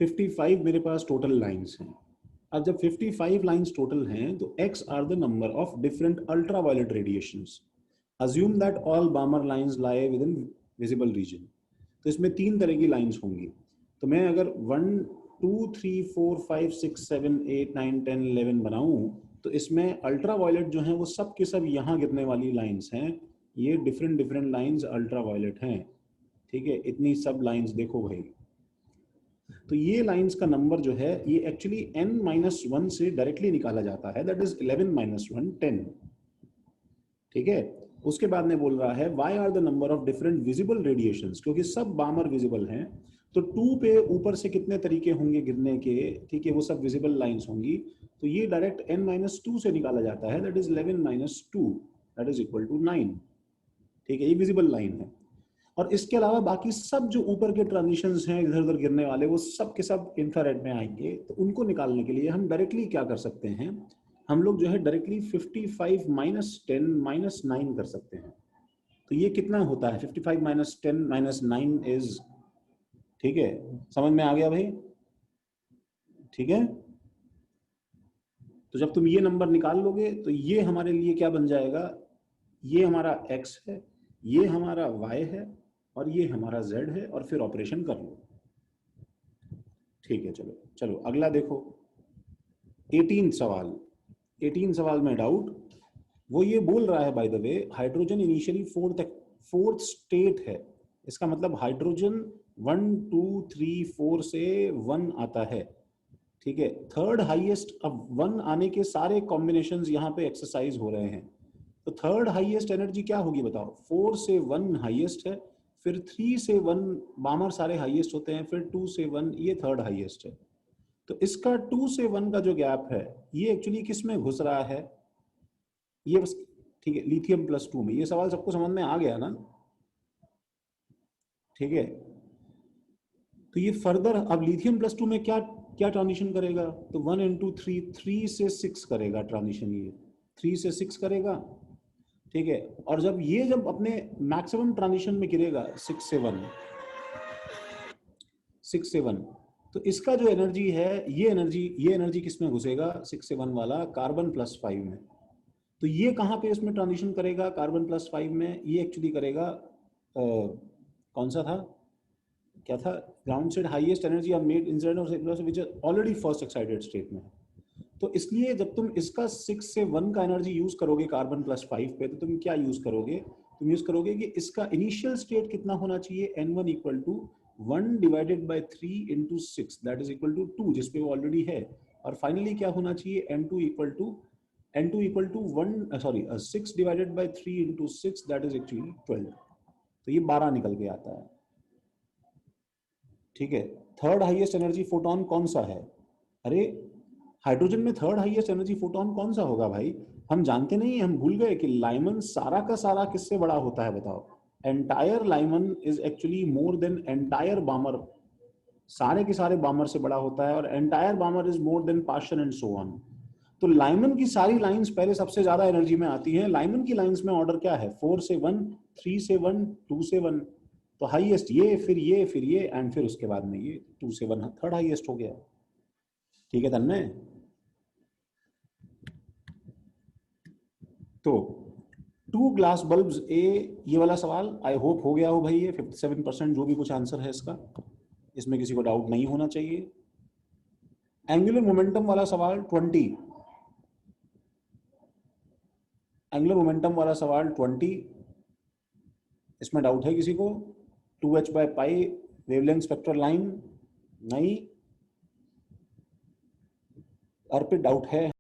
55 मेरे पास total lines हैं। अब जब 55 लाइंस टोटल हैं तो x are the number of different ultraviolet radiations. Assume that all Balmer lines lie within visible region. तो इसमें तीन तरह की लाइंस होंगी। तो मैं अगर 1 2 3 4 5 6 7 8 9 10 11 बनाऊं तो इसमें अल्ट्रावायलेट जो हैं वो सब के सब यहाँ गिरने वाली लाइंस हैं। ये डिफरेंट डिफरेंट लाइंस अल्ट्रावायलेट हैं। ठीक है, इतनी सब लाइंस देखो भाई। तो ये लाइंस का नंबर जो है ये एक्चुअली n-1 से डायरेक्टली निकाला जाता है, दैट इज 11-1 10। ठीक है, उसके बाद में बोल रहा है Y are the number of different visible radiations, क्योंकि सब बामर विजिबल हैं तो 2 पे ऊपर से कितने तरीके होंगे गिरने के, ठीक है, वो सब विजिबल लाइंस होंगी। तो ये डायरेक्ट n-2 से निकाला जाता है, that is 11-2 that is equal to 9। ठीक है, ये विजिबल लाइन है। और इसके अलावा बाकी सब जो ऊपर के ट्रांजिशंस हैं इधर उधर गिरने वाले वो सब के सब इंफ्रारेड में आएंगे। तो उनको निकालने के लिए हम डायरेक्टली क्या कर सकते हैं, हम लोग जो है डायरेक्टली 55 - 10 - 9 कर सकते हैं। तो ये कितना होता है 55 - 10 - 9 इज, ठीक है, समझ में आ गया भाई? ठीक है, तो जब तुम ये नंबर निकाल लोगे तो ये हमारे लिए क्या बन जाएगा, ये हमारा x है, ये हमारा y है और ये हमारा z है, और फिर ऑपरेशन कर लो। ठीक है, चलो चलो अगला देखो 18 सवाल। 18 सवाल में डाउट वो ये बोल रहा है, by the way hydrogen initially fourth state है। इसका मतलब हाइड्रोजन 1 2 3 4 से 1 आता है। ठीक है, थर्ड हाईएस्ट, अब 1 आने के सारे कॉम्बिनेशंस यहाँ पे एक्सरसाइज हो रहे हैं। तो थर्ड हाईएस्ट एनर्जी क्या होगी बताओ? 4 से 1 हाईएस्ट है, फिर 3 से 1 बामर सारे हाईएस्ट होते हैं, फिर 2 से 1 ये थर्ड हाईएस्ट है। तो इसका 2 से 1 का जो गैप है ये एक्चुअली किस में घुस रहा है, ये बस, ठीक है, लिथियम +2 में। ये सवाल सबको समझ में आ गया ना? ठीक है, तो ये फर्दर अब लिथियम +2 में क्या क्या ट्रांजिशन करेगा, तो 1 into 3 3 से 6 करेगा ट्रांजिशन, ये 3 से 6 करेगा। ठीक है, और जब अपने मैक्सिमम ट्रांजिशन में गिरेगा 6 से 1, 6 से 1, तो इसका जो एनर्जी है ये एनर्जी किस में घुसेगा, 6 से 1 वाला कार्बन +5 में। तो ये कहाँ पे इसमें ट्रांजिशन करेगा कार्बन +5 में, ये एक्चुअली करेगा कौन सा था, क्या था, ground state highest energy of made incident of which already first excited state में। तो इसलिए जब तुम इसका 6 से 1 का एनर्जी यूज करोगे कार्बन +5 पे, तो तुम क्या यूज करोगे, तुम यूज करोगे कि इसका इनिशियल स्टेट कितना होना चाहिए, n1 equal to 1 divided by 3 into 6 that is equal to 2, जिसपे वो ऑलरेडी है। और फाइनली क्या होना चाहिए, n2 equal to 1 sorry 6 divided by 3 into 6 that is actually 12। तो ये 12 निकल के आता है। ठीक है, थर्ड हाईएस्ट एनर्जी फोटोन कौन सा है, अरे हाइड्रोजन में थर्ड हाईएस्ट एनर्जी फोटोन कौन सा होगा भाई, हम जानते नहीं, हम भूल गए कि लाइमन सारा का सारा किससे बड़ा होता है बताओ, entire Lyman is actually more than entire Balmer, सारे के सारे बामर से बड़ा होता है, और entire Balmer is more than Paschen and so on. तो लाइमन की सारी लाइंस पहले सबसे ज्यादा एनर्जी में आती हैं। लाइमन की लाइंस में ऑर्डर क्या है, 4 से 1, 3 से 1, 2 से 1। तो हाईएस्ट ये, फिर ये, फिर ये, एंड फिर उसके बाद में ये 2 से 1 थर्ड हाईएस्ट हो गया। ठीक है तन्मय, तो 2 ग्लास बल्ब्स ए, ये वाला सवाल आई होप हो गया हो भाई, ये 57% जो भी कुछ आंसर है इसका, इसमें किसी को डाउट नहीं होना चाहिए। एंगुलर मोमेंटम वाला सवाल 20, एंगुलर मोमेंटम वाला सवाल 20, इसमें डाउट है किसी को? 2h/पाई वेवलेंथ स्पेक्ट्रल लाइन, नहीं, और पे डाउट है?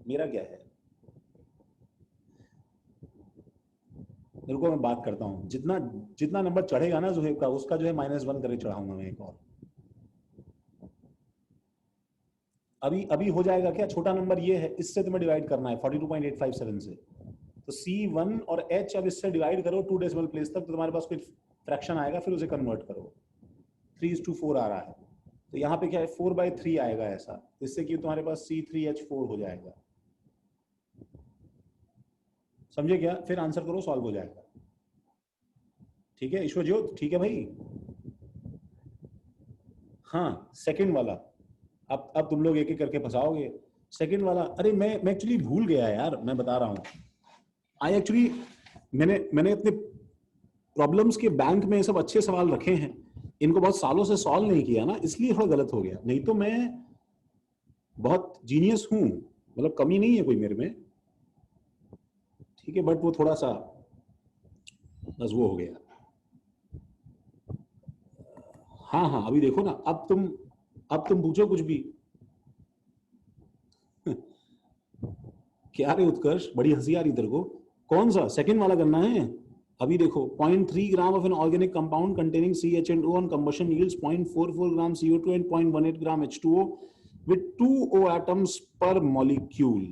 मेरा क्या है, मेरे को मैं बात करता हूँ, जितना जितना नंबर चढ़ेगा ना जुहेब का, उसका जो है -1 करके चढ़ाऊंगा मैं एक और। अभी अभी हो जाएगा क्या, छोटा नंबर ये है, इससे तुम्हें डिवाइड करना है 42.857 से। तो C1 और H अब इससे डिवाइड करो 2 डेसिमल प्लेस तक, तो तुम्हारे पास कोई फ्रैक्शन आएगा, फिर उसे कन्वर्ट करो। 3:4 आ रहा है, तो यहाँ पे क्या है 4/3 आएगा ऐसा, इससे कि तुम्हारे पास C3H4 हो जाएगा। समझे क्या, फिर आंसर करो, सॉल्व हो जाएगा। ठीक है ईश्वरज्योत, ठीक है भाई। हाँ सेकंड वाला, अब तुम लोग एक एक करके फंसाओगे। सेकंड वाला, अरे मैं एक्चुअली भूल गया यार, मैं बता रहा हूँ। आई एक्चुअली, मैंने अपने प्रॉब्लम्स के बैंक में ये सब अच्छे सवाल रखे हैं, इनको बहुत सालों से सॉल्व नहीं किया ना, इसलिए थोड़ा गलत हो गया, नहीं तो मैं बहुत जीनियस हूँ, मतलब कमी नहीं है कोई मेरे में। ठीक है, बट वो थोड़ा सा बस वो हो गया। हाँ हाँ, अभी देखो ना, अब तुम पूछो कुछ भी। क्या रे उत्कर्ष, बड़ी हंसी आ रही तेरे को, कौन सा सेकंड वाला करना है? अभी देखो, 0.3 gram of an organic compound containing CH&O on combustion yields 0.44 gram CO2 and 0.18 gram H2O with 2 O atoms पर मॉलिक्यूल।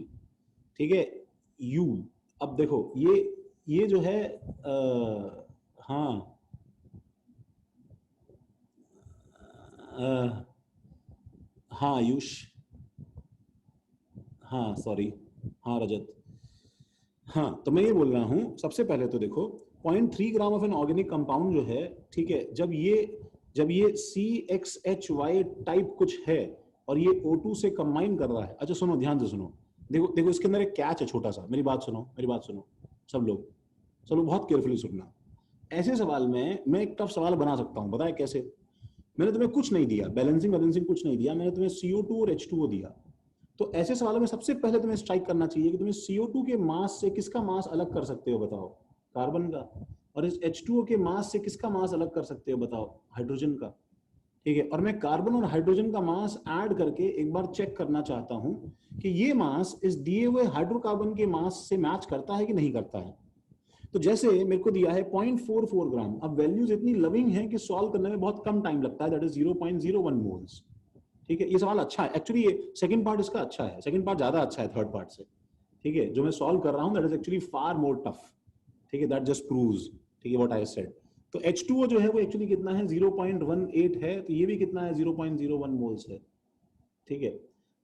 ठीक है, U। अब देखो ये जो है हाँ अ, हाँ आयुष, हाँ सॉरी, हाँ रजत, हाँ तो मैं ये बोल रहा हूँ, सबसे पहले तो देखो 0.3 gram of an organic compound जो है, ठीक है, जब ये CXHY टाइप कुछ है और ये O2 से कंबाइन कर रहा है। अच्छा सुनो, ध्यान से सुनो, देखो देखो इसके अंदर एक कैच है छोटा सा, मेरी बात सुनो, मेरी बात सुनो, सब लोग बहुत केयरफुली सुनना। ऐसे सवाल में मैं एक टफ सवाल बना सकता हूँ, बताए कैसे? मैंने तुम्हें कुछ नहीं दिया, बैलेंसिंग बैलेंसिंग कुछ नहीं दिया, मैंने तुम्हें CO2 और H2O दिया। तो ऐसे सवालों में सबसे पहले तुम्हें स्ट्राइक करना चाहिए कि तुम्हें CO2 के मास से किसका मास अलग कर सकते हो, बताओ, कार्बन का। और इस H2O के मास से किसका मास अलग कर सकते हो, बताओ, हाइड्रोजन का। ठीक है, और मैं कार्बन और हाइड्रोजन का मास ऐड करके एक बार चेक करना चाहता हूं कि ये मास इस दिए हुए हाइड्रोकार्बन के मास से मैच करता है कि नहीं करता है। तो जैसे मेरे को दिया है 0.44 ग्राम, अब वैल्यूज इतनी लविंग है कि सॉल्व करने में बहुत कम टाइम लगता है, दैट इज 0.01 मोल्स। ठीक है, ये सवाल अच्छा है एक्चुअली, ये सेकंड पार्ट इसका अच्छा है, सेकंड पार्ट ज्यादा अच्छा है थर्ड पार्ट से। ठीक है, जो मैं सॉल्व कर रहा हूं that is actually far more tough. ठीक है, दैट जस्ट प्रूव्स, ठीक है, व्हाट आई सेड। तो H2O जो है वो एक्चुअली कितना है, 0.18 है, तो ये भी कितना है, 0.01 मोल्स है। ठीक है,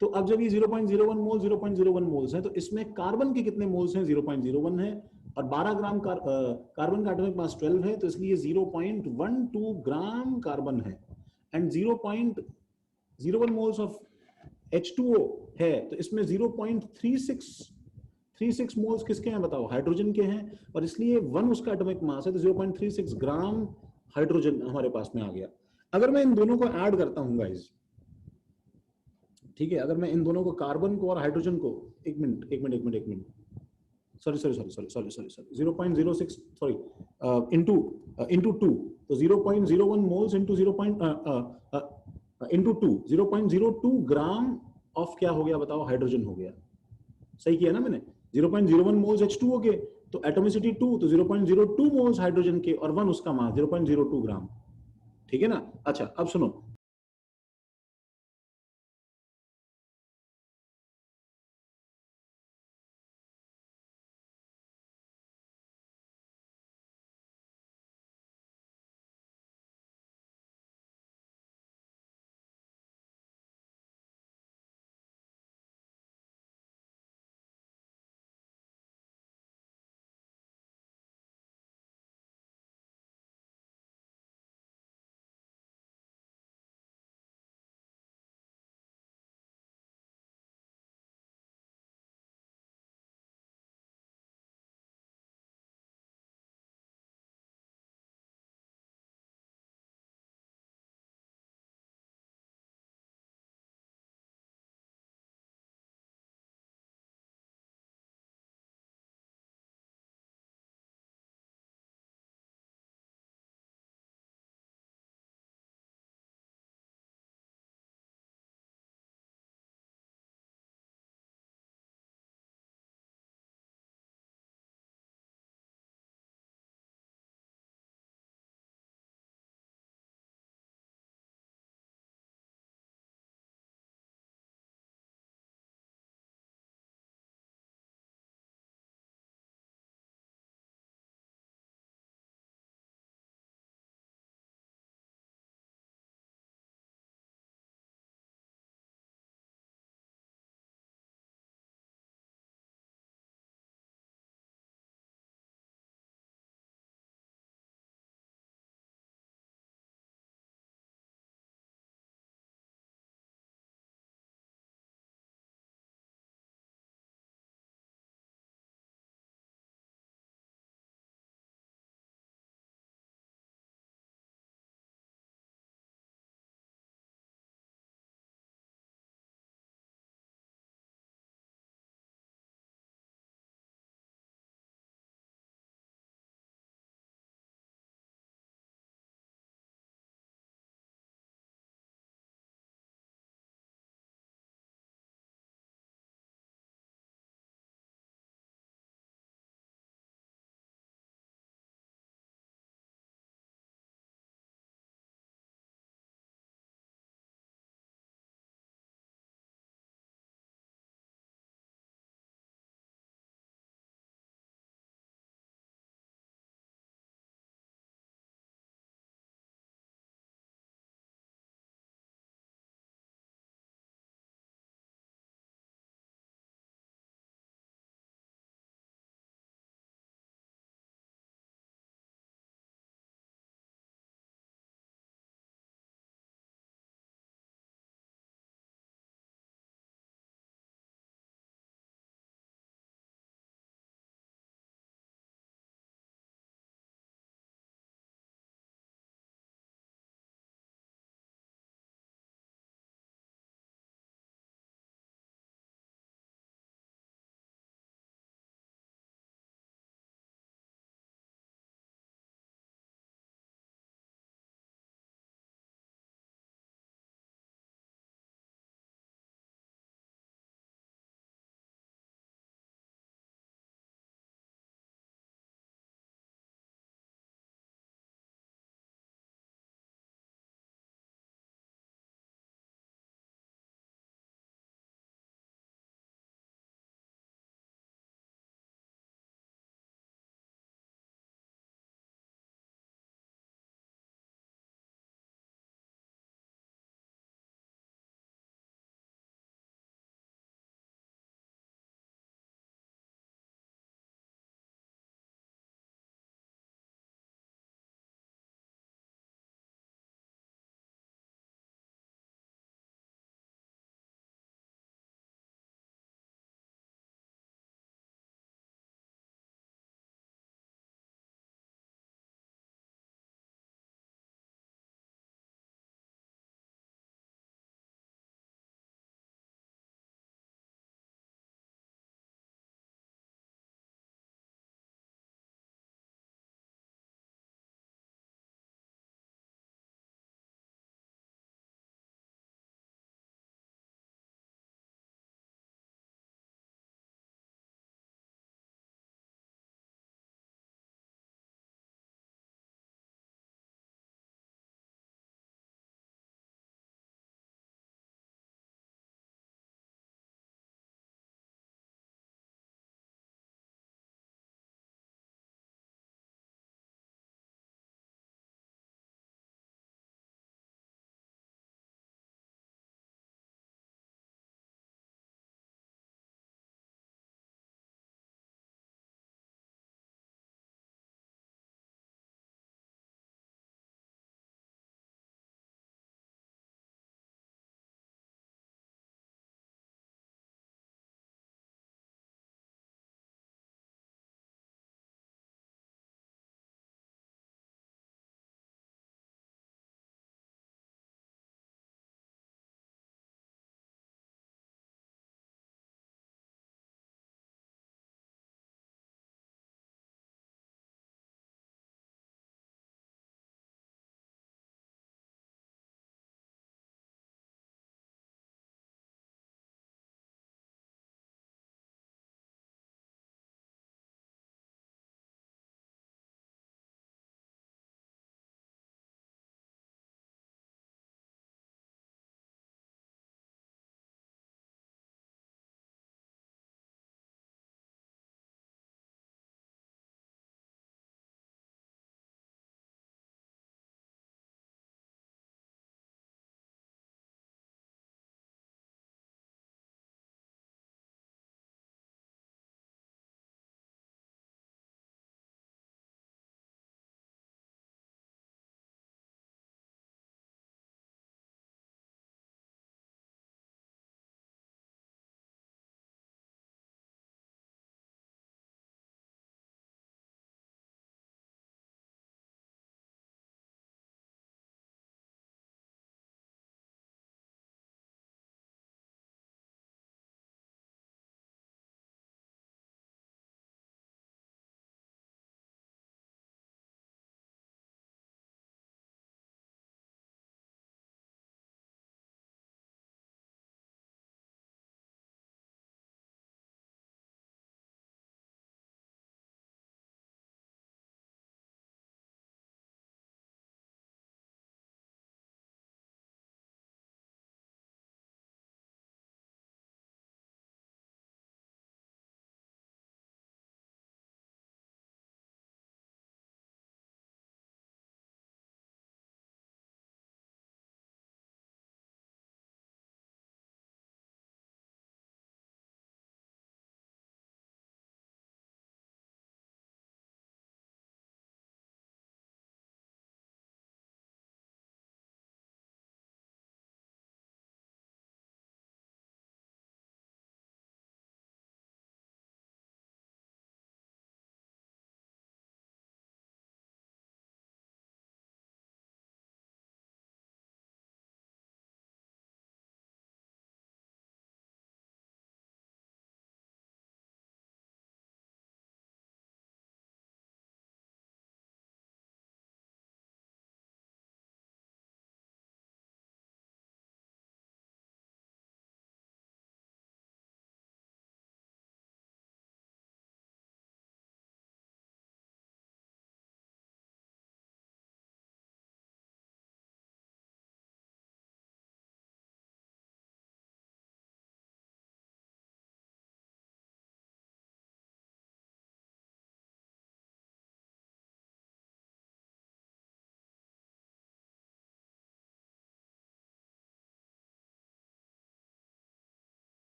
तो अब जब ये 0.01 मोल्स है, तो इसमें कार्बन के कितने मोल्स हैं, 0.01 है, और 12 ग्राम कार्बन का एटॉमिक मास 12 है, तो इसलिए 0.12 ग्राम कार्बन है। एंड 0.01 मोल्स ऑफ H2O है, तो इसमें 0.36 मोल्स किसके हैं, बताओ, हाइड्रोजन के हैं, और इसलिए 1 उसका एटॉमिक मास है, तो 0.36 ग्राम हाइड्रोजन हमारे पास में आ गया। अगर मैं इन दोनों को ऐड करता हूं गाइज, ठीक है, अगर मैं इन दोनों को, कार्बन को और हाइड्रोजन को, एक minute, sorry 0.06, sorry, into into 2, तो 0.01 moles into 0. Into 2, 0.02 gram of क्या हो गया, बताओ, हाइड्रोजन हो गया। सही किया ना मैंने, 0.01 मोल्स H2O के, तो एटोमिसिटी 2, तो 0.02 मोल्स हाइड्रोजन के, और 1 उसका मास 0.02 ग्राम। ठीक है ना? अच्छा अब सुनो,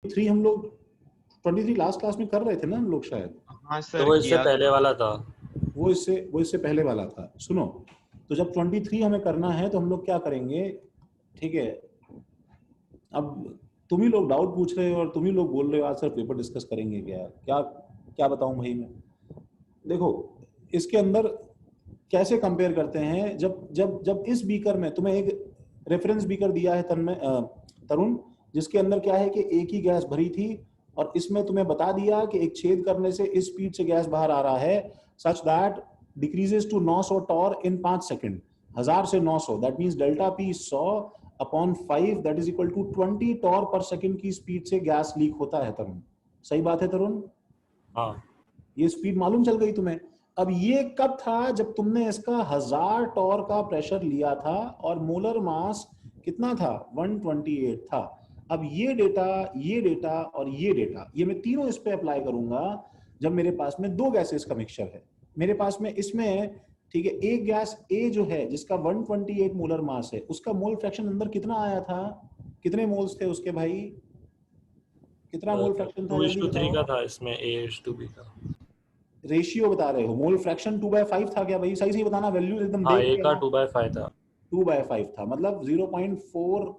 23 हम लोग 23 लास्ट क्लास में कर रहे थे ना हम लोग शायद। हाँ तो सर वो इससे किया पहले था। वाला था। वो इससे पहले वाला था। सुनो, तो जब 23 हमें करना है तो हम लोग क्या करेंगे, ठीक है। अब तुम ही लोग डाउट पूछ रहे हो और तुम ही लोग बोल रहे हो आज सर पेपर डिस्कस करेंगे क्या, क्या क्या बताऊं भाई मैं। देखो इसके अंदर कैसे कंपेयर करते हैं, जब जब जब इस बीकर में तुम्हें एक रेफरेंस बीकर दिया है तरुण, जिसके अंदर क्या है कि एक ही गैस भरी थी, और इसमें तुम्हें बता दिया कि एक छेद करने से इस स्पीड से गैस बाहर आ रहा है, such that decreases to 900 torr in 5 second, 1000 से 900, that means delta P 100 upon 5 that is equal to 20 torr per second की स्पीड से गैस लीक होता है तरुण। सही बात है तरुण? हाँ ये स्पीड मालूम चल गई तुम्हें। अब ये कब था, जब तुमने इसका 1000 टॉर का प्रेशर लिया था और मोलर मास कितना था, 128 था। अब ये डेटा और ये डेटा, ये मैं तीनों इस पे अप्लाई करूंगा जब मेरे पास में दो गैसेस का मिक्सचर है। मेरे पास में इसमें, ठीक है, एक गैस ए जो है जिसका 128 मोलर मास है, उसका मोल फ्रैक्शन अंदर कितना आया था, कितने मोल्स थे उसके भाई, कितना मोल फ्रैक्शन था, जल्दी 2:3 का बताओ। था इसमें, A:B का। रेशियो बता रहे हो, मोल फ्रैक्शन 2/5 था क्या भाई, सही सही बताना, वैल्यू एकदम हाँ, देख A के का ना। 2/5 था। 2/5 था, मतलब 0.4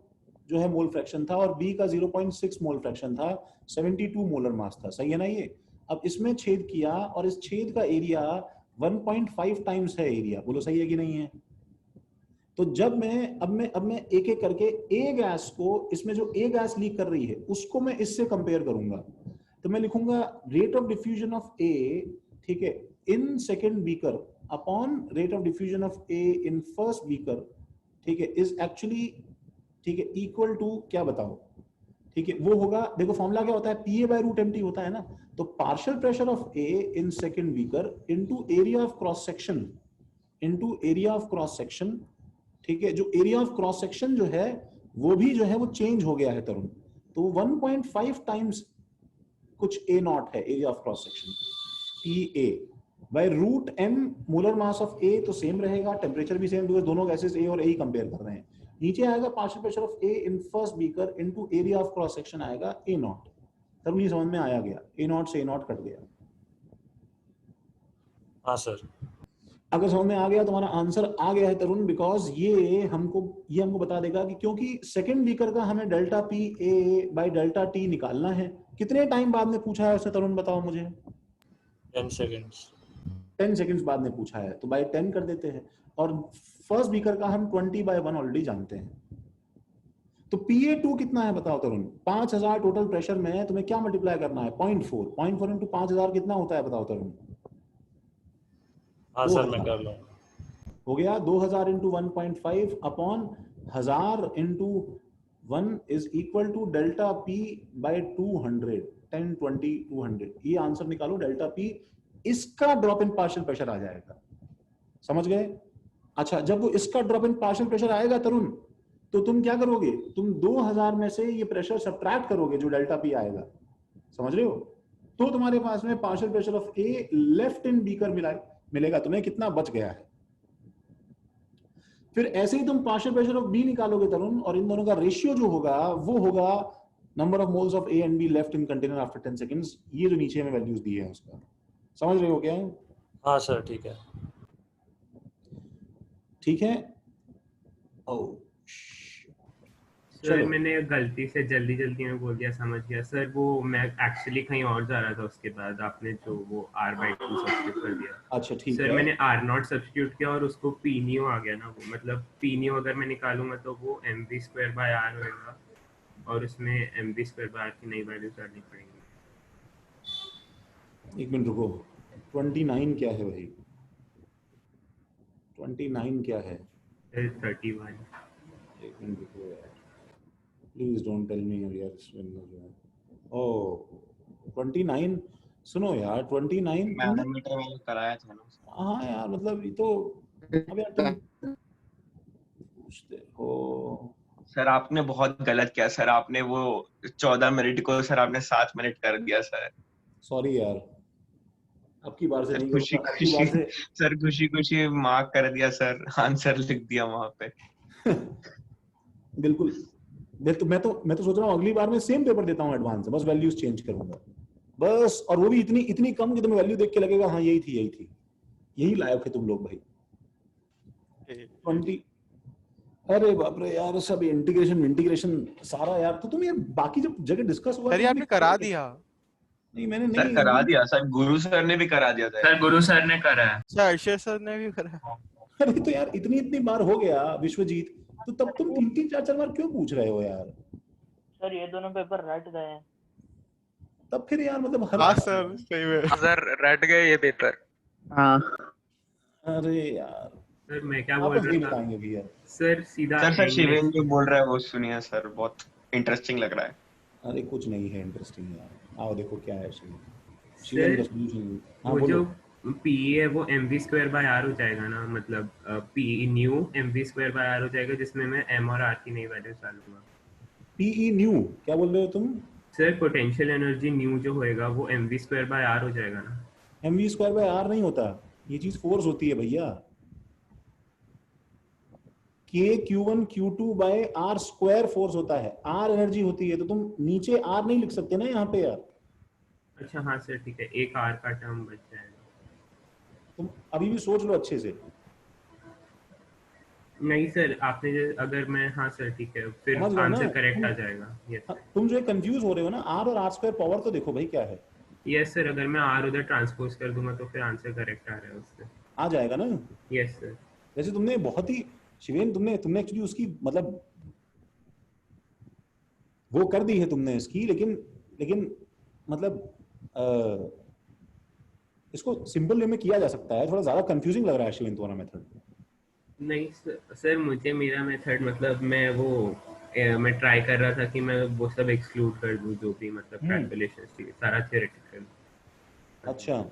जो है मोल फ्रैक्शन था, और बी का 0.6 मोल फ्रैक्शन था, 72 मोलर मास था। सही है ना ये। अब इसमें छेद किया और इस छेद का एरिया 1.5 टाइम्स है एरिया, बोलो सही है कि नहीं है। तो जब मैं एक एक करके ए गैस को, इसमें जो ए गैस लीक कर रही है उसको मैं इससे कंपेयर करूंगा, तो मैं लिखूंगा रेट ऑफ डिफ्यूजन ऑफ ए, ठीक है, in second beaker upon rate of diffusion of A in first beaker, ठीक है, इज एक्चुअली, ठीक है, इक्वल टू क्या बताओ, ठीक है, वो होगा, देखो फॉर्मूला क्या होता है, पीए बाय रूट एमटी होता है ना। तो partial pressure of A in second beaker into area of cross section, into area of cross section, ठीक है, जो एरिया ऑफ क्रॉस सेक्शन जो है वो भी जो है वो चेंज हो गया है तरुण। तो 1.5 टाइम्स कुछ ए नॉट है area of cross section, P A by root M molar mass of A, तो सेम रहेगा, टेम्परेचर भी सेम, बिकॉज दोनों गैसेस ए और ए ही कंपेयर कर रहे हैं। नीचे आएगा partial pressure of A in first beaker into area of cross section आएगा ए नॉट। तरुण ये समझ में आया गया, ए नॉट से ए नॉट कट गया। हाँ सर। अगर समझ में आ गया तो हमारा आंसर आ गया है तरुण, बिकॉज ये हमको बता देगा कि क्योंकि सेकंड बीकर का हमें delta P A by delta T निकालना है। कितने टाइम बाद में पूछा है उसने तरुण, बताओ मुझे। 10 सेकेंड्स। 10 सेकंड्स बाद में पूछा है, तो बाय 10 कर देते हैं। और फर्स्ट बीकर का हम 20/1 ऑलरेडी जानते हैं। तो PA2 कितना है बताओ तरुण, 5000 टोटल प्रेशर में है, तुम्हें क्या मल्टीप्लाई करना है, 0.4 इंटू 5000 कितना होता है बताओ तरुण। हाँ सर, मैं कर लूंगा। हो गया 2000 into 1.5 upon 1000 into 1 is equal to delta P by 200, 10 20 200। ये आंसर निकालो डेल्टा पी, इसका ड्रॉप इन पार्शियल प्रेशर आ जाएगा। समझ गए। अच्छा, जब वो इसका ड्रॉप इन पार्शियल प्रेशर आएगा तरुण, तो तुम क्या करोगे, तुम 2000 में से ये प्रेशर सब्ट्रैक्ट करोगे जो डेल्टा पी आएगा, समझ रहे हो। तो तुम्हारे पास में partial pressure of A left in beaker मिलेगा तुम्हें, कितना बच गया है। फिर ऐसे ही तुम पार्शियल प्रेशर ऑफ बी निकालोगे तरुण, और इन दोनों का रेशियो जो होगा वो होगा number of moles of A and be left in container after 10 seconds, ये जो नीचे में वैल्यूज दी है उसका। समझ रहे हो क्या। हाँ सर, ठीक है। ठीक है। सर मैंने गलती से जल्दी में बोल दिया, समझ गया सर। वो मैं एक्चुअली कहीं और जा रहा था, उसके बाद आपने जो वो r/2 सब्स्टिट्यूट कर दिया। अच्छा ठीक सर है। मैंने r0 सब्स्टिट्यूट किया और उसको pnew आ गया ना, वो मतलब pnew अगर मैं निकालूंगा तो वो mv²/r होगा, और उसमें mv²/r की नई वैल्यू करनी पड़ेगी। एक मिनट रुको, 29 क्या है भाई, 29 क्या है, 31। एक मिनट रुको यार, प्लीज डोंट टेल मी यार, जो है ओ 29, सुनो यार 29 तुमने मैनोमीटर वाला कराया था ना। हाँ यार, मतलब ये तो, अब यार तुम पूछते हो सर आपने बहुत गलत किया सर, आपने वो 14 मिनट को सर आपने 7 मिनट कर दिया सर। सॉरी यार, अब की बार से सर नहीं खुशी करूंगा, अब की खुशी बार से सर खुशी खुशी मार्क कर दिया सर, आंसर लिख दिया वहां पे। बिल्कुल मैं तो सोच रहा हूँ अगली बार मैं सेम पेपर देता हूँ एडवांस से, बस वैल्यूज चेंज करूंगा बस, और वो भी इतनी इतनी कम कि तुम्हें वैल्यू देख के लगेगा हाँ यही थी, यही लायक है तुम लोग भाई। 20, अरे बाप रे यार, सब इंटीग्रेशन सारा यार। तो तुम ये बाकी जब जगह डिस्कस हुआ सर ये आपने करा दिया? नहीं मैंने सर नहीं करा दिया सर, गुरु सर ने भी करा दिया था। सर गुरु सर ने करा है। सर अर्शद सर ने भी करा। अरे तो यार इतनी बार हो गया विश्वजीत, तो तब तुम 3-4 बार क्यों पूछ रहे हो यार? सर ये दोनों पेपर रट गए हैं। तब फिर यार मतलब हर हाँ सर सही में। सर रट गए ये पेपर। हाँ अरे यार सर मैं क्या बोल वापस नहीं रहा था बताएंगे भैया। सर, सीधा सर एंड शिवेन में- जो बोल रहा है वो सुनिए सर, बहुत इंटरेस्टिंग लग रहा है। अरे कुछ नहीं है इंटरेस्टिंग यार, आओ देखो क्या है शिवेन सर का solution। हाँ वो बोलो। जो पी है वो mv²/r हो जाएगा ना, मतलब पी न्यू mv²/r हो जाएगा, जिसमें मैं m और r की नई वैल्यूज डालूंगा। पीई न्यू क्या बोल रहे हो तुम? सर पोटेंशियल एनर्जी न्यू जो होएगा वो mv²/r हो जाएगा ना। mv²/r नहीं होता, ये चीज फोर्स होती है भैया। k q1 q2 by r square force होता है, r एनर्जी होती है, तो तुम नीचे r नहीं लिख सकते ना यहाँ पे यार। अच्छा हाँ सर ठीक है, एक r का टर्म बच जाएगा। तुम अभी भी सोच लो अच्छे से। नहीं सर आपने अगर मैं, हाँ सर ठीक है, फिर समझ लो आंसर ना? करेक्ट आ जाएगा। यस हाँ, तुम जो कंफ्यूज हो रहे हो ना, r और r स्क्वायर पावर तो देखो भाई क्या है। यस सर, अगर मैं r उधर ट्रांसपोज कर दूंगा तो फिर आंसर करेक्ट आ रहा है उससे। आ जाएगा ना? Yes sir. वैसे तुमने बहुत ही शिवेन, तुमने एक्चुअली उसकी मतलब वो कर दी है तुमने इसकी, लेकिन मतलब इसको सिंपल वे में किया जा सकता है। थोड़ा ज्यादा कंफ्यूजिंग लग रहा है शिवेन तुम्हारा मेथड। नहीं सर मुझे मेरा मेथड, मतलब मैं ट्राई कर रहा था कि मैं वो सब एक्सक्लूड कर दूं जो भी मतलब कैलकुलेशंस थी, सारा थ्योरेटिकल। अच्छा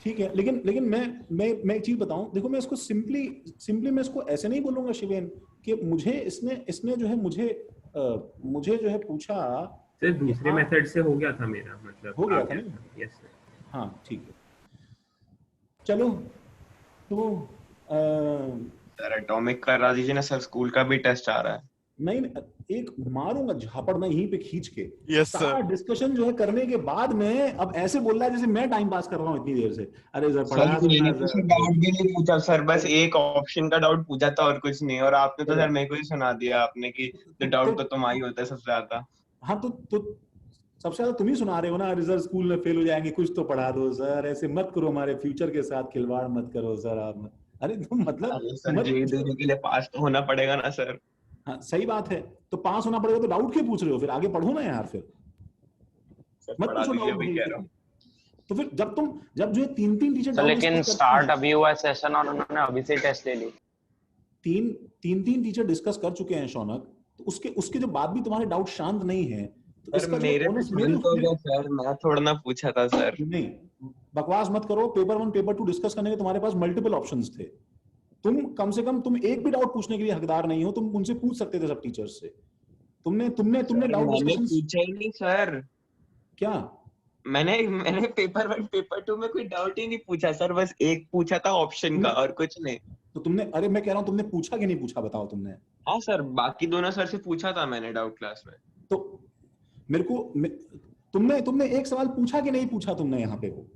ठीक है, लेकिन मैं एक चीज बताऊं, देखो मैं इसको सिंपली मैं इसको ऐसे नहीं बोलूंगा शिवेन कि मुझे इसने जो है मुझे जो है पूछा। सर दूसरे हाँ, मेथड से हो गया था मेरा, मतलब हो गया आ था ना? Yes sir. हाँ ठीक है, चलो तो सर एटॉमिक करा दीजिए ना सर, स्कूल का भी टेस्ट आ रहा है। नहीं, एक मारूंगा झापड़ मैं यहीं पे खींच के। यस सारा सर। डिस्कशन जो है करने के बाद में अब ऐसे बोल रहा है जैसे मैं टाइम पास कर रहा हूँ इतनी देर से। अरे सर सर पढ़ा दो मैंने ना कुछ सर। डाउट भी नहीं पूछा सर, बस एक ऑप्शन का डाउट पूछा था और कुछ नहीं, और आपने तो सर मेरे को ही सुना दिया आपने कि डाउट तो तुम्हारी होता है सबसे ज्यादा। हाँ तो सबसे ज्यादा तुम ही सुना रहे हो ना, रिजल्ट स्कूल में फेल हो जाएंगे, कुछ तो पढ़ा दो सर, ऐसे मत करो, हमारे फ्यूचर के साथ खिलवाड़ मत करो सर आप। अरे तुम मतलब अरे सर जेईई देने के लिए पास तो होना पड़ेगा ना सर। हाँ सही बात है, तो पास होना पड़ेगा तो डाउट क्यों पूछ रहे हो? फिर आगे पढ़ो ना यार, फिर सर मत पढ़ा पूछो दीजिए डाउट वही भाई। कह रहा हूँ। तो फिर जब जो है 3 टीचर सर डाउट लेकिन डिस्कस करते स्टार्ट हैं, अभी हुआ है सेशन और उन्होंने अभी से टेस्ट ले ली। 3 टीचर डिस्कस कर चुके हैं शौनक, तो उसके जो बाद भी तुम्हारे डाउट शांत नहीं है, तो सर इसका जो मेरे bonus तो हो गया सर, मैं थोड़ा ना पूछा था सर। नहीं, बकवास मत करो। पेपर 1 पेपर 2 डिस्कस करने के तुम्हारे पास मल्टीपल ऑप्शंस थे। तुम कम से कम तुम एक भी डाउट पूछने के लिए हकदार नहीं हो, तुम उनसे पूछ सकते थे सब टीचर्स से। तुमने सर डाउट मैंने डिस्कशन पूछा ही नहीं सर। क्या? मैंने पेपर 1 पेपर 2 में कोई डाउट ही नहीं पूछा सर, बस एक पूछा था ऑप्शन का और कुछ नहीं। तो तुमने, अरे मैं कह रहा हूं तुमने पूछा कि नहीं पूछा, बताओ तुमने। हाँ सर, बाकी दोनों सर से पूछा था मैंने डाउट क्लास में। तो मेरे को तुमने एक सवाल पूछा कि नहीं पूछा तुमने यहाँ पे? वो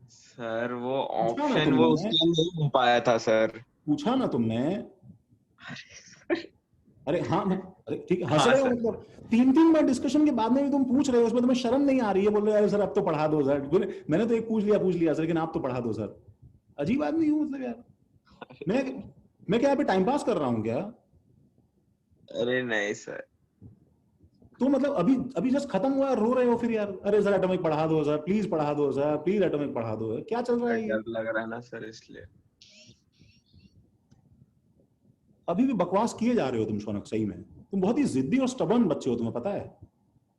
सर वो पूछा ना ऑप्शन तुमने, वो उसके नहीं हो पाया था सर। पूछा ना तुमने। अरे हाँ अरे ठीक है, हंस हाँ रहे हो सर। मतलब 3 बार डिस्कशन के बाद में भी तुम पूछ रहे हो, उसमें तुम्हें शर्म नहीं आ रही है? बोल रहे हो सर अब तो पढ़ा दो सर। मैंने तो एक पूछ लिया सर, लेकिन आप तो पढ़ा दो सर। अजीब आदमी हूँ मतलब यार। मैं क्या यहाँ पे टाइम पास कर रहा हूँ क्या? अरे नहीं सर। तो मतलब अभी जस्ट खत्म हुआ रो रहे हो फिर यार? अरे सर एटॉमिक पढ़ा दो सर, प्लीज पढ़ा दो सर, प्लीज एटॉमिक पढ़ा दो। क्या चल रहा है ये? डर लग रहा है ना सर इसलिए। अभी भी बकवास किए जा रहे हो तुम शौनक, सही में तुम बहुत ही जिद्दी और स्टबर्न बच्चे हो, तुम्हें पता है,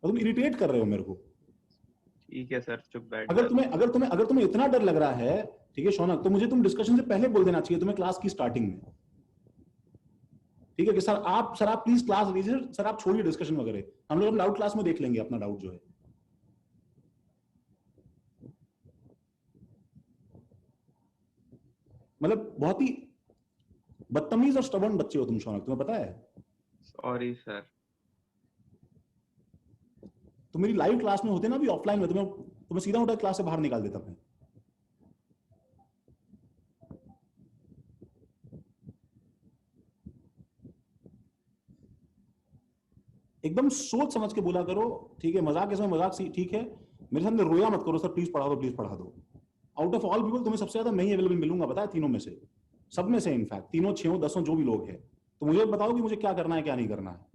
और तुम इरिटेट कर रहे हो मेरे को। ठीक है सर, चुप बैठ अगर जाता तुम्हें इतना डर लग रहा है, ठीक है शौनक, तो मुझे तुम डिस्कशन से पहले बोल देना चाहिए तुम्हें, क्लास की स्टार्टिंग में। ठीक है कि सर आप प्लीज क्लास लीजिए सर, आप छोड़िए डिस्कशन वगैरह, हम लोग डाउट क्लास में देख लेंगे अपना डाउट जो है। मतलब बहुत ही बदतमीज और स्टबर्न बच्चे हो तुम शौनक, तुम्हें पता है। Sorry sir. तो मेरी लाइव क्लास में होते ना अभी ऑफलाइन में, तो मैं सीधा उठा क्लास से बाहर निकाल देता मैं। एकदम सोच समझ के बोला करो, ठीक है? मजाक इसमें मजाक सी ठीक है, मेरे सामने रोया मत करो, सर प्लीज पढ़ा दो, प्लीज पढ़ा दो। आउट ऑफ ऑल पीपल तुम्हें सबसे ज्यादा मैं ही अवेलेबल मिलूंगा, पता है, तीनों में से, सब में से, इनफैक्ट तीनों, 6 10 जो भी लोग हैं। तो मुझे बताओ कि मुझे क्या करना है क्या नहीं करना है।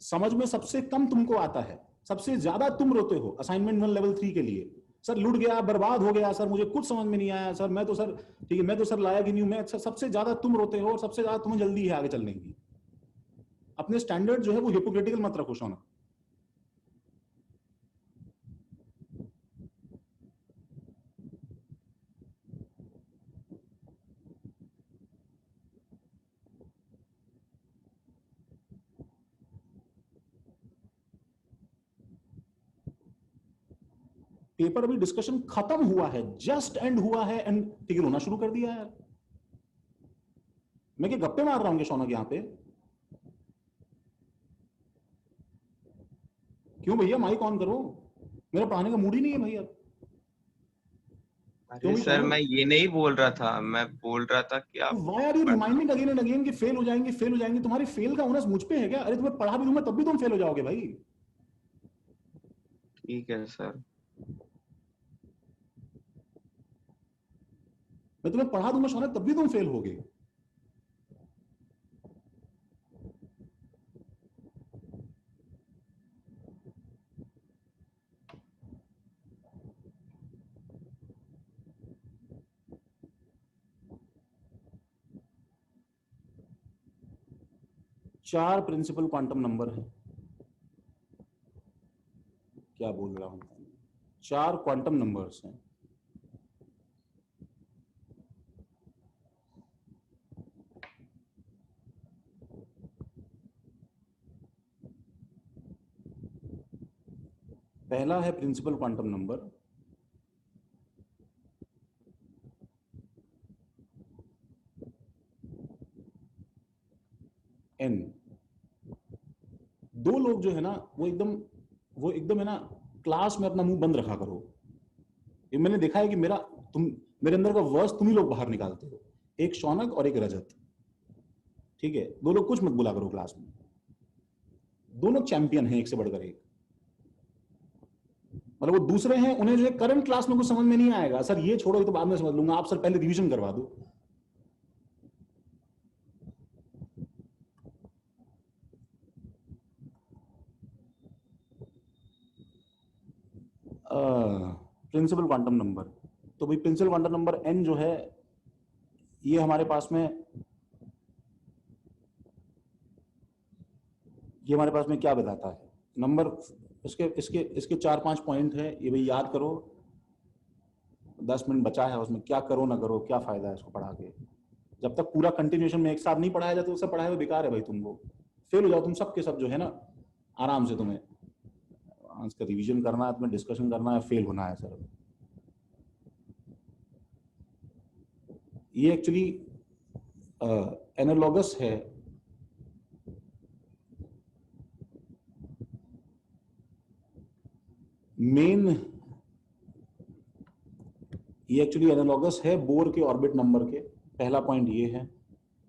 समझ में सबसे कम तुमको आता है, सबसे ज्यादा तुम रोते हो असाइनमेंट 1 लेवल 3 के लिए। सर लुट गया, बर्बाद हो गया, सर मुझे कुछ समझ में नहीं आया, सर मैं तो सर, ठीक है, मैं तो सर लायक ही नहीं हूं। मैं सबसे ज्यादा तुम रोते हो और सबसे ज्यादा तुम्हें जल्दी है आगे चलने की। अपने स्टैंडर्ड जो है वो हिपोक्रेटिकल मत रखो शौनक। पेपर अभी डिस्कशन खत्म हुआ है, जस्ट एंड हुआ है, एंड ठीक होना शुरू कर दिया यार। मैं क्या गप्पे मार रहा हूँ शौनक यहाँ पे? क्यों भैया, माइक ऑन करो, मेरा पढ़ाने का मूड ही नहीं है भैया। अरे सर मैं ये नहीं बोल रहा था, मैं बोल रहा था कि आप why are you reminding again and again कि फेल हो जाएंगे, फेल हो जाएंगे? तुम्हारी फेल का ओनस मुझ पे है क्या? अरे तुम्हें पढ़ा भी दूंगा तब भी तुम फेल हो जाओगे भाई। ठीक है सर। मैं तुम्हें पढ़ा दूंगा शौनक तब भी तुम फेल होगे। चार प्रिंसिपल क्वांटम नंबर है, क्या बोल रहा हूं, 4 क्वांटम नंबर्स हैं। पहला है प्रिंसिपल क्वांटम नंबर n। दो लोग जो है ना वो एकदम है ना, क्लास में अपना मुंह बंद रखा करो। ये मैंने देखा है कि मेरे अंदर का वर्स तुम ही लोग बाहर निकालते हो, एक शौनक और एक रजत, ठीक है? दो लोग कुछ मत बोला करो क्लास में, दोनों चैंपियन हैं एक से बढ़कर एक। मतलब वो दूसरे हैं, उन्हें जो है करंट क्लास में कुछ समझ में नहीं आएगा, सर ये छोड़ो, ये तो बाद में समझ लूंगा, आप सर पहले रिवीजन करवा दो। प्रिंसिपल क्वांटम नंबर, तो भाई प्रिंसिपल क्वांटम नंबर n जो है ये हमारे पास में क्या बताता है नंबर? इसके 4-5 पॉइंट है, ये भाई याद करो। 10 मिनट बचा है, उसमें क्या करो ना करो, क्या फायदा है इसको पढ़ा के? जब तक पूरा कंटिन्यूएशन में एक साथ नहीं पढ़ाया जाता, तो सब पढ़ाया हुआ बेकार है भाई। तुमको फेल हो जाओ तुम सब के सब जो है ना, आराम से तुम्हें इसका रिवीजन करना है, तुम्हें डिस्कशन करना है, फेल होना है सर। ये एक्चुअली एनालॉगस है ये एक्चुअली एनालॉगस है बोर के ऑर्बिट नंबर के। पहला पॉइंट ये है।